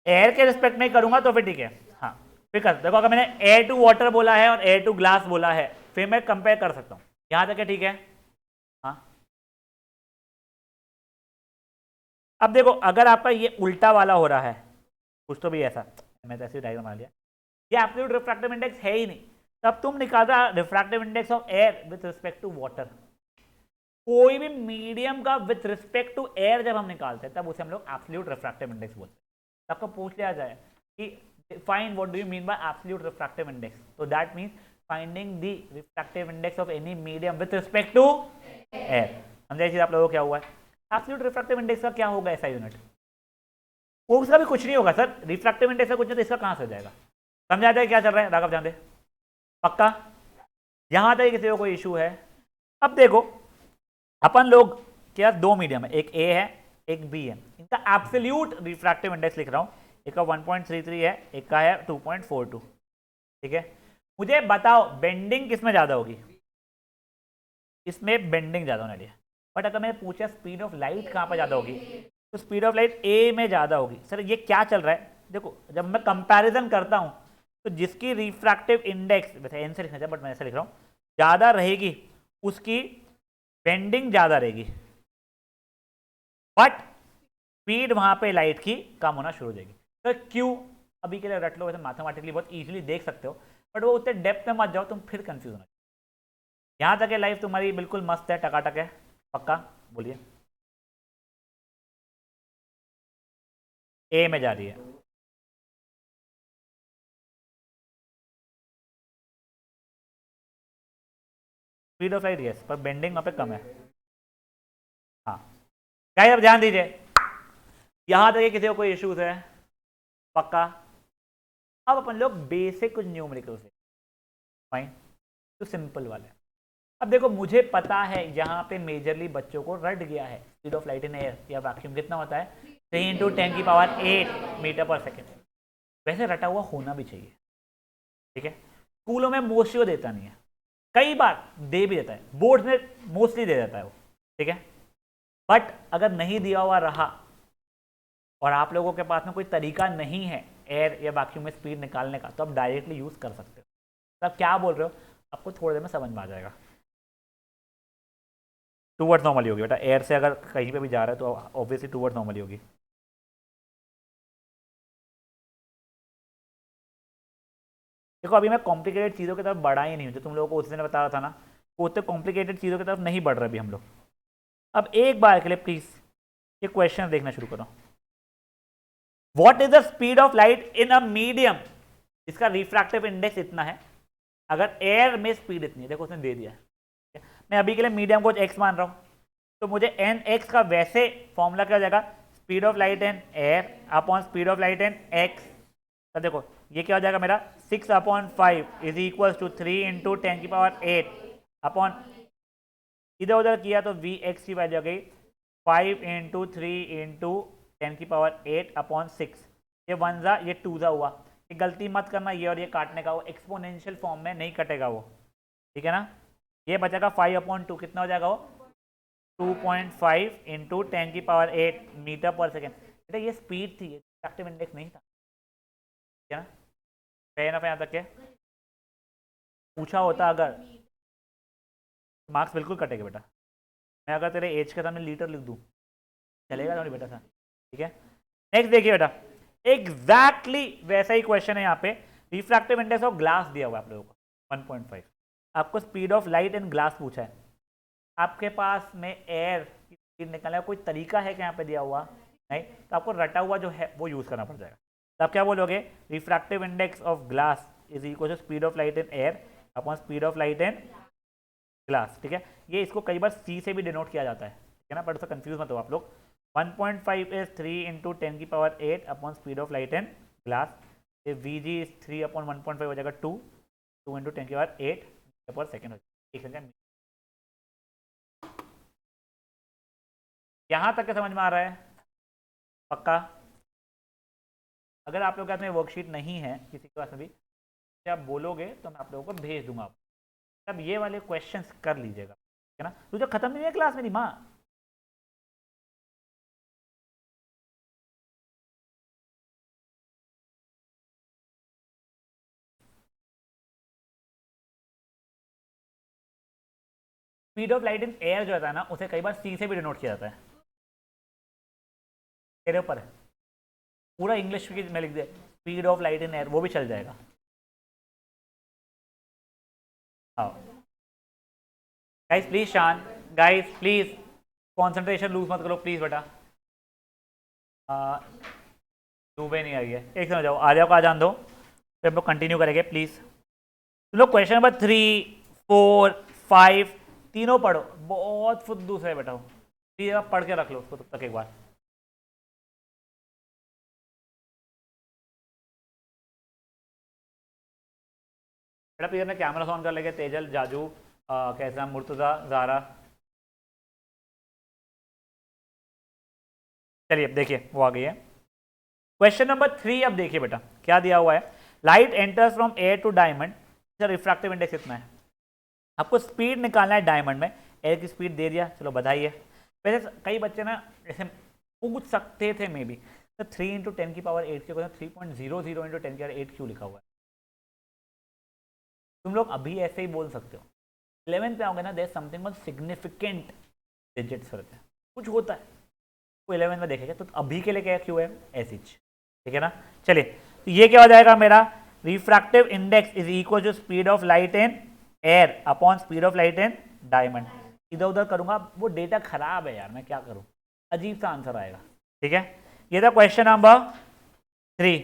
एयर के रिस्पेक्ट में करूंगा तो फिर ठीक है। हाँ फिर कर देखो, अगर मैंने एयर टू वाटर बोला है और एयर टू ग्लास बोला है फिर मैं कंपेयर कर सकता हूँ, यहाँ तक है, ठीक है। हाँ अब देखो अगर आपका ये उल्टा वाला हो रहा है कुछ तो भी ऐसा, मैं तो ऐसे डायग्राम बना लिया, ये एब्सोल्यूट रिफ्रैक्टिव इंडेक्स है ही नहीं, तब तुम निकाल रहा refractive index of air with respect to water. कोई भी मीडियम का विथ रिस्पेक्ट टू एयर जब हम निकालते हैं तब उसे हम लोग एब्सोल्यूट रिफ्रैक्टिव इंडेक्स बोलते हैं। आपको पूछ लिया जाए कि find what do you mean by absolute refractive index, तो that means finding the refractive index of any medium with respect to air. समझा चीज आप लोगों को क्या हुआ है? एब्सोल्यूट रिफ्रैक्टिव इंडेक्स का क्या होगा ऐसा यूनिट? वो उसका भी कुछ नहीं होगा सर, रिफ्रैक्टिव इंडेक्स का कुछ नहीं तो इसका कहां से हो जाएगा? समझा जाए क्या चल रहा है राघव जान दे? पक्का यहां तक किसी को कोई इशू है? अब देखो अपन लोग क्या दो मीडियम है, एक ए है एक बी है, इनका एब्सोल्यूट रिफ्रैक्टिव इंडेक्स लिख रहा हूं, एक का 1.33 है एक का है 2.42, ठीक है। मुझे बताओ बेंडिंग किसमें ज्यादा होगी? इसमें बेंडिंग ज्यादा होने वाली है, बट अगर मैंने पूछा स्पीड ऑफ लाइट कहां पर ज्यादा होगी तो स्पीड ऑफ लाइट ए में ज्यादा होगी। सर ये क्या चल रहा है? देखो जब मैं कंपैरिजन करता हूं तो जिसकी रिफ्रैक्टिव इंडेक्स वैसे एन से लिखना चाहिए बट मैं ऐसे लिख रहा हूं ज्यादा रहेगी उसकी बेंडिंग ज्यादा रहेगी, बट स्पीड वहां पे लाइट की कम होना शुरू हो जाएगी। तो क्यों? अभी के लिए रट लो, वैसे मैथमेटिकली बहुत इजीली देख सकते हो, बट वो उतने डेप्थ में मत जाओ, तुम फिर कंफ्यूज होना। यहां तक है लाइफ तुम्हारी बिल्कुल मस्त है, टकाटक है, पक्का बोलिए। ए में जा रही है, स्पीड ऑफ लाइट यस, पर बेंडिंग वहां पे कम है। हाँ गाइस अब ध्यान दीजिए, यहां तक किसी को कोई इश्यूज है? पक्का। अब अपन लोग बेसिक कुछ न्यूमेरिकल से फाइन, तो सिंपल वाले। अब देखो मुझे पता है यहाँ पे मेजरली बच्चों को रट गया है speed of light in air या वैक्यूम कितना होता है 3 × 10⁸ मीटर पर सेकेंड। वैसे रटा हुआ होना भी चाहिए, ठीक है। स्कूलों में मोस्टली वो देता नहीं है, कई बार दे भी देता है, बोर्ड में मोस्टली दे देता है वो, ठीक है। बट अगर नहीं दिया हुआ रहा और आप लोगों के पास में कोई तरीका नहीं है एयर या वैक्यूम में स्पीड निकालने का तो आप डायरेक्टली यूज कर सकते हो। तो आप क्या बोल रहे हो आपको थोड़ी देर में समझ में आ जाएगा। टूवर्ड्स नॉर्मली होगी बेटा, एयर से अगर कहीं पे भी जा रहा है तो ऑब्वियसली टूवर्ड्स नॉर्मली होगी। देखो अभी मैं कॉम्प्लिकेटेड चीज़ों की तरफ बढ़ा ही नहीं हूँ, जो तुम लोगों को उस दिन बता रहा था ना, वो उतने कॉम्प्लिकेटेड चीज़ों की तरफ नहीं बढ़ रहे अभी हम लोग। अब एक बार के लिए प्लीज ये क्वेश्चन देखना शुरू करो। What is the speed of light in a medium? इसका रिफ्रैक्टिव इंडेक्स इतना है, अगर एयर में स्पीड इतनी है, देखो उसने दे दिया है, मैं अभी के लिए मीडियम को x मान रहा हूँ, तो मुझे एन एक्स का वैसे फॉर्मूला क्या हो जाएगा, speed of light in air upon speed of light in X. तो देखो ये क्या हो जाएगा मेरा 6/5 is equal to 3 into 10⁸ upon, इधर उधर किया तो वी एक्स की वैल्यू आ गई 5 इंटू 3 इंटू 10⁸ ये 1 ज़ा ये 2 ज़ा हुआ। ये गलती मत करना, ये और ये काटने का, वो एक्सपोनेंशियल फॉर्म में नहीं कटेगा वो, ठीक है ना। ये बचेगा 5/2, कितना हो जाएगा वो 2.5 इंटू 10⁸ मीटर पर सेकेंड। बेटा ये स्पीड थी, रिफ्रैक्टिव इंडेक्स नहीं था, ठीक है ना। फेयर एनफ यहाँ तक के पूछा होता अगर, मार्क्स बिल्कुल कटेगा बेटा। मैं अगर तेरे एज के सामने लीटर लिख दूँ चलेगा नहीं बेटा सा, ठीक है। नेक्स्ट देखिए बेटा, एग्जैक्टली वैसा ही क्वेश्चन है यहाँ पे। रिफ्रैक्टिव इंडेक्स ऑफ ग्लास दिया हुआ है आप लोगों को 1.5, आपको speed of light in glass पूछा है। आपके पास में एयर की स्पीड निकालने का कोई तरीका है क्या यहाँ पे दिया हुआ नहीं, तो आपको रटा हुआ जो है वो यूज करना पड़ जाएगा। तो आप क्या बोलोगे, refractive index of glass is equal to speed of light in air upon speed of light in glass, ठीक है। ये इसको कई बार सी से भी डिनोट किया जाता है, ठीक है ना, बट उससे कंफ्यूज मत हो आप लोग। 1.5 is 3 into 10⁸ upon speed of light in glass. ये वी जी इज 3/1.5 हो जाएगा 2 इंटू 10⁸ पर सेकेंड हो जाएगा। यहाँ तक के समझ में आ रहा है पक्का? अगर आप लोग के हाथ में वर्कशीट नहीं है किसी के पास में भी, जब आप बोलोगे तो मैं आप लोगों को भेज दूंगा। अब ये वाले क्वेश्चंस कर लीजिएगा, ठीक है ना। तुझे खत्म नहीं है क्लास मेरी माँ? Speed of light in air जो होता है ना, उसे कई बार सी से भी डिनोट किया जाता है। तेरे ऊपर है, पूरा इंग्लिश में लिख दे speed of light in air, वो भी चल जाएगा। हाँ गाइस प्लीज शांत, गाइस प्लीज कॉन्सेंट्रेशन लूज मत करो प्लीज बेटा। डूबे नहीं आई है, एक समझ जाओ, आ जाओ का जान दो, फिर हम लोग कंटिन्यू करेंगे प्लीज। तुम लोग क्वेश्चन नंबर 3, 4, 5 तीनों पढ़ो, बहुत फुद्दू से बेटा, प्लीज आप पढ़ के रख लो उसको तब तक एक बार। बेटा प्लीज अपने कैमरा ऑन कर लेंगे, तेजल, जाजू, कैसा, मुर्तजा, जारा। चलिए अब देखिए वो आ गई है। क्वेश्चन नंबर 3 अब देखिए बेटा क्या दिया हुआ है। Light enters from air to diamond, refractive index कितना है, आपको स्पीड निकालना है डायमंड में। एयर की स्पीड दे दिया, चलो बधाई है। वैसे कई बच्चे ना ऐसे पूछ सकते थे मे बी, तो 3 इंटू 10⁸ के 3.00 इंटू 10⁸ क्यों लिखा हुआ है। तुम लोग अभी ऐसे ही बोल सकते हो, 11th पे आओगे ना, there something called significant digits होते हैं, कुछ होता है वो 11th में देखेगा। तो अभी के लिए क्या क्यों है ऐसी, ठीक है ना। चलिए तो ये क्या हो जाएगा मेरा, refractive index is equal to speed of light in air upon speed of light in diamond. इधर उधर करूंगा वो डेटा खराब है यार, मैं क्या करूं, अजीब सा आंसर आएगा, ठीक है। ये था क्वेश्चन नंबर 3।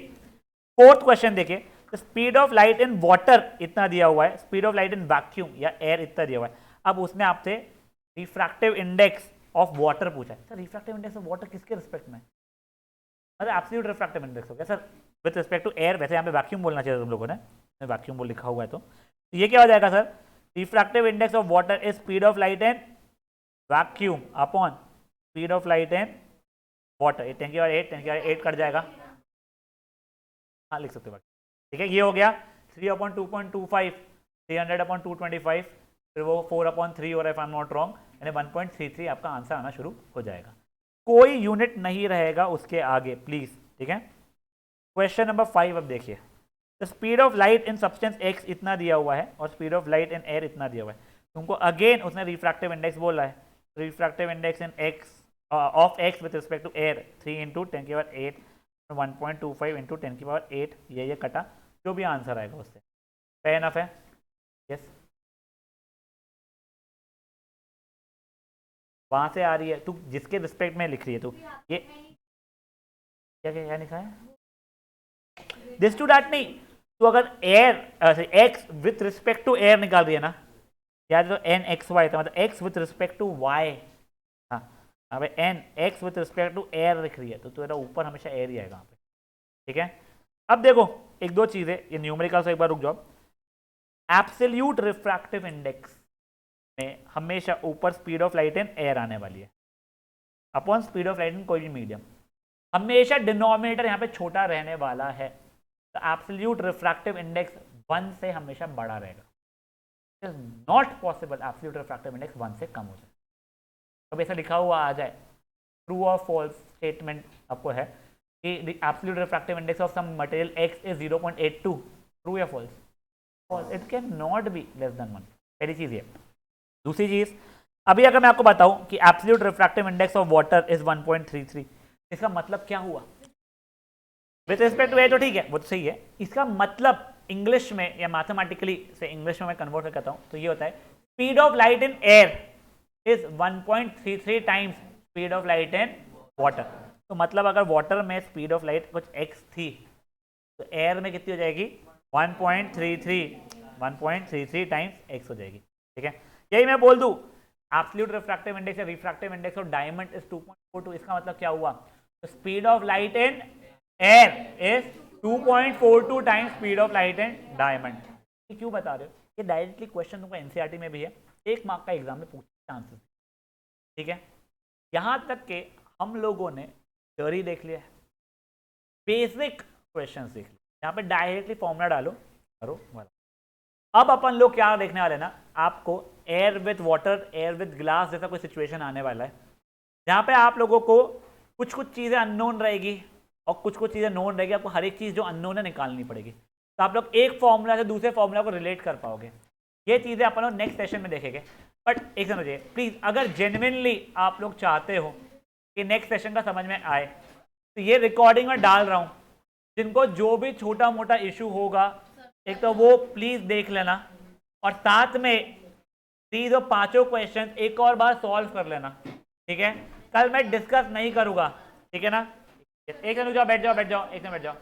फोर्थ क्वेश्चन देखिए, speed of light in water इतना दिया हुआ है, speed of light in vacuum या एयर इतना दिया हुआ है। अब उसने आपसे रिफ्रैक्टिव इंडेक्स ऑफ वाटर पूछा है। Sir refractive index of water किसके रिस्पेक्ट में, अरे एब्सोल्यूट रिफ्रैक्टिव इंडेक्स हो गया sir with respect to air. वैसे यहाँ पे वैक्यूम बोलना चाहिए तुम लोगों ने, वैक्यूम बोल लिखा हुआ है। तो ये क्या हो जाएगा sir, refractive index of water is speed of light in vacuum upon speed of light in water. 10⁸ cut जाएगा, हाँ लिख सकते हो, ठीक है। ये हो गया 3/2.25, 300/225, फिर वो 4/3 हो रहा है if I am not wrong, यानी 1.33 आपका आंसर आना शुरू हो जाएगा। कोई यूनिट नहीं रहेगा उसके आगे प्लीज, ठीक है। क्वेश्चन नंबर 5 अब देखिए, the speed of light in substance x इतना दिया हुआ है और speed of light in air इतना दिया हुआ है। तुमको अगेन उसने रिफ्रैक्टिव इंडेक्स बोला है, refractive index in X of X with respect to air 3 into 10⁸, 1.25 into 10⁸, ये कटा, जो भी आंसर आएगा उससे। फेयर एनफ है, यस। वहां से आ रही है, तू जिसके रिस्पेक्ट में लिख रही है, तू ये क्या क्या लिखा है, दिस टू दैट नहीं। तो अगर air X with respect to air निकाल रही है ना, याद तो एन एक्स वाई था, मतलब X with respect to Y. हाँ अब N X with respect to air लिख रही है, तो तेरा ऊपर हमेशा एयर ही आएगा यहाँ पे, ठीक है। अब देखो एक दो चीजें, ये न्यूमेरिकल से एक बार रुक जाओ। एब्सोल्यूट रिफ्रैक्टिव इंडेक्स में हमेशा ऊपर speed of light in air आने वाली है अपॉन स्पीड ऑफ लाइट इन कोई भी मीडियम। हमेशा डिनोमिनेटर यहाँ पे छोटा रहने वाला है, तो एब्सोल्यूट रिफ्रैक्टिव इंडेक्स 1 से हमेशा बड़ा रहेगा। It is not possible absolute refractive index 1 से कम हो जाए। कभी ऐसा लिखा हुआ आ जाए, ट्रू और फॉल्स स्टेटमेंट आपको है कि the absolute refractive index of some material x is 0.82, true या false? False. It can not be less than 1। पहली चीज ये। दूसरी चीज, अभी अगर मैं आपको बताऊं कि absolute refractive index of water is 1.33, इसका मतलब क्या हुआ? विद रिस्पेक्ट टू ए तो ठीक है, वो तो सही है। इसका मतलब इंग्लिश में या मैथमेटिकली से इंग्लिश में मैं कन्वर्ट करता हूं तो ये होता है speed of light in air is 1.33 times speed of light in water. तो मतलब अगर वाटर में स्पीड ऑफ लाइट कुछ x थी तो एयर में कितनी हो जाएगी? 1.33 टाइम्स x हो जाएगी। ठीक है, यही मैं बोल दूं एब्सोल्यूट रिफ्रैक्टिव इंडेक्स या refractive index of diamond is 2.42, इसका मतलब क्या हुआ? Speed of light in air is 2.42 times speed of light in diamond. ये क्यों बता रहे हो? ये डायरेक्टली क्वेश्चन तुमको एनसीईआरटी में भी है, 1 मार्क का एग्जाम में पूछने के चांसेस। ठीक है, यहां तक के हम लोगों ने थ्योरी देख लिया है, बेसिक क्वेश्चंस देख लिया, यहाँ पे डायरेक्टली फॉर्मूला डालो करो वाला। अब अपन लोग क्या देखने वाले ना, आपको air with water, air with glass जैसा कोई सिचुएशन आने वाला है जहाँ पे आप लोगों को कुछ कुछ चीज़ें अननोन रहेगी और कुछ कुछ चीज़ें नोन रहेगी। आपको हर एक चीज़ जो अननोन है निकालनी पड़ेगी, तो आप लोग एक फॉर्मूला से दूसरे फॉर्मूला को रिलेट कर पाओगे। ये चीज़ें अपन लोग नेक्स्ट सेशन में देखेंगे। बट एक समझिए प्लीज़, अगर जेन्युइनली आप लोग चाहते हो कि नेक्स्ट सेशन का समझ में आए तो ये रिकॉर्डिंग में डाल रहा हूँ, जिनको जो भी छोटा मोटा इशू होगा एक तो वो प्लीज़ देख लेना, और साथ में प्लीज़ वो 5 क्वेश्चन एक और बार सॉल्व कर लेना। ठीक है, कल मैं डिस्कस नहीं करूँगा, ठीक है ना? एक मिनट बैठ जाओ, एक मिनट बैठ जाओ।